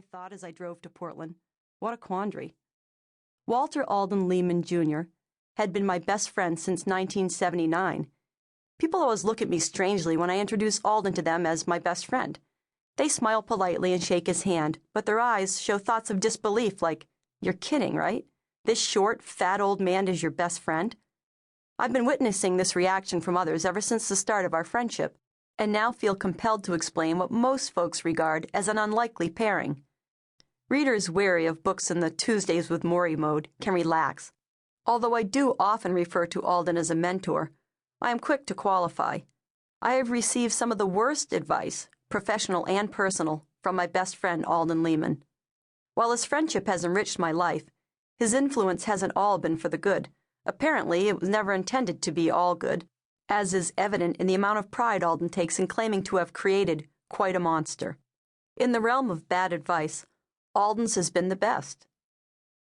I thought as I drove to Portland. What a quandary. Walter Alden Leeman, Jr. had been my best friend since 1979. People always look at me strangely when I introduce Alden to them as my best friend. They smile politely and shake his hand, but their eyes show thoughts of disbelief like, "You're kidding, right? This short, fat old man is your best friend?" I've been witnessing this reaction from others ever since the start of our friendship, and now feel compelled to explain what most folks regard as an unlikely pairing. Readers weary of books in the Tuesdays with Morrie mode can relax. Although I do often refer to Alden as a mentor, I am quick to qualify. I have received some of the worst advice, professional and personal, from my best friend Alden Leeman. While his friendship has enriched my life, his influence hasn't all been for the good. Apparently, it was never intended to be all good, as is evident in the amount of pride Alden takes in claiming to have created quite a monster. In the realm of bad advice, Alden's has been the best.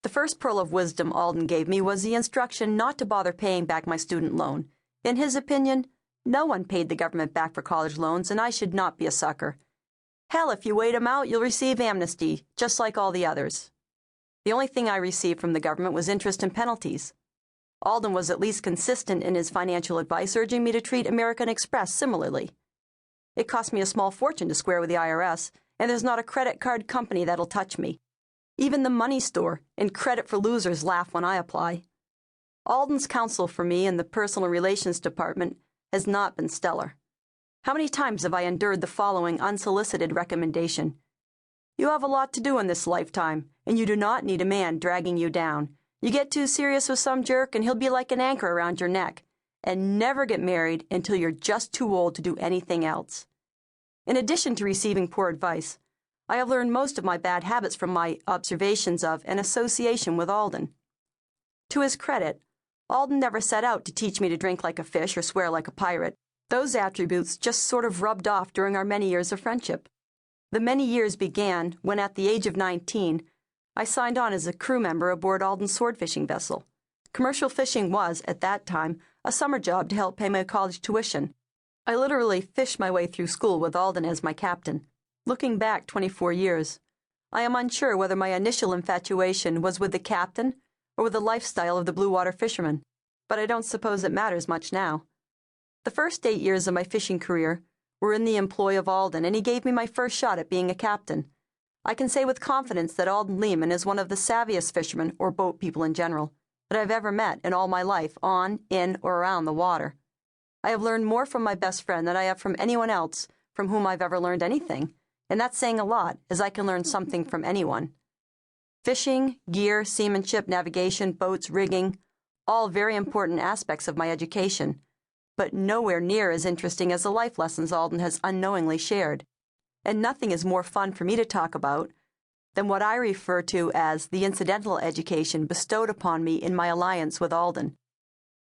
The first pearl of wisdom Alden gave me was the instruction not to bother paying back my student loan. In his opinion, no one paid the government back for college loans, and I should not be a sucker. Hell, if you wait 'em out, you'll receive amnesty, just like all the others. The only thing I received from the government was interest and penalties. Alden was at least consistent in his financial advice, urging me to treat American Express similarly. It cost me a small fortune to square with the IRS, and there's not a credit card company that'll touch me. Even the money store and credit for losers laugh when I apply. Alden's counsel for me in the personal relations department has not been stellar. How many times have I endured the following unsolicited recommendation? You have a lot to do in this lifetime, and you do not need a man dragging you down. You get too serious with some jerk, and he'll be like an anchor around your neck. And never get married until you're just too old to do anything else. In addition to receiving poor advice, I have learned most of my bad habits from my observations of and association with Alden. To his credit, Alden never set out to teach me to drink like a fish or swear like a pirate. Those attributes just sort of rubbed off during our many years of friendship. The many years began when, at the age of 19, I signed on as a crew member aboard Alden's sword fishing vessel. Commercial fishing was, at that time, a summer job to help pay my college tuition. I literally fished my way through school with Alden as my captain. Looking back 24 years, I am unsure whether my initial infatuation was with the captain or with the lifestyle of the blue water fisherman, but I don't suppose it matters much now. The first 8 years of my fishing career were in the employ of Alden, and he gave me my first shot at being a captain. I can say with confidence that Alden Leeman is one of the savviest fishermen, or boat people in general, that I've ever met in all my life, on, in, or around the water. I have learned more from my best friend than I have from anyone else from whom I've ever learned anything, and that's saying a lot, as I can learn something from anyone. Fishing, gear, seamanship, navigation, boats, rigging, all very important aspects of my education, but nowhere near as interesting as the life lessons Alden has unknowingly shared. And nothing is more fun for me to talk about than what I refer to as the incidental education bestowed upon me in my alliance with Alden.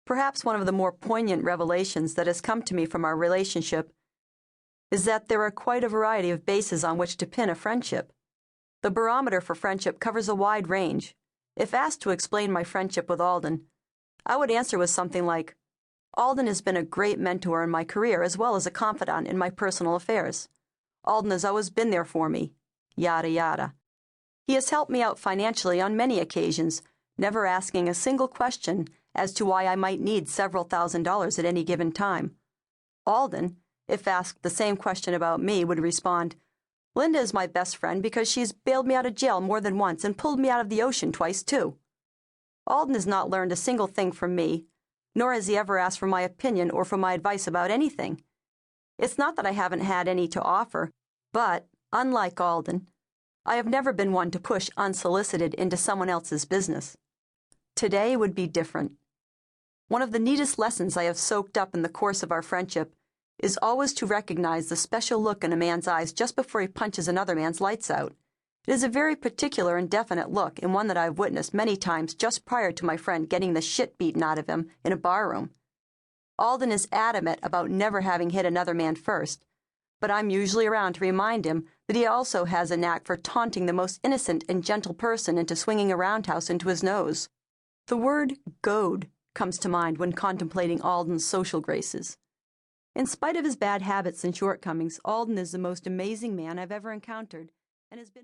Perhaps one of the more poignant revelations that has come to me from our relationship is that there are quite a variety of bases on which to pin a friendship. The barometer for friendship covers a wide range. If asked to explain my friendship with Alden, I would answer with something like, Alden has been a great mentor in my career as well as a confidant in my personal affairs. Alden has always been there for me, yada yada. He has helped me out financially on many occasions, never asking a single question as to why I might need several $1,000s at any given time. Alden, if asked the same question about me, would respond, Linda is my best friend because she's bailed me out of jail more than once and pulled me out of the ocean twice, too. Alden has not learned a single thing from me, nor has he ever asked for my opinion or for my advice about anything. It's not that I haven't had any to offer, but, unlike Alden, I have never been one to push unsolicited into someone else's business. Today would be different. One of the neatest lessons I have soaked up in the course of our friendship is always to recognize the special look in a man's eyes just before he punches another man's lights out. It is a very particular and definite look, and one that I've witnessed many times just prior to my friend getting the shit beaten out of him in a barroom. Alden is adamant about never having hit another man first, but I'm usually around to remind him that he also has a knack for taunting the most innocent and gentle person into swinging a roundhouse into his nose. The word goad comes to mind when contemplating Alden's social graces. In spite of his bad habits and shortcomings, Alden is the most amazing man I've ever encountered and has been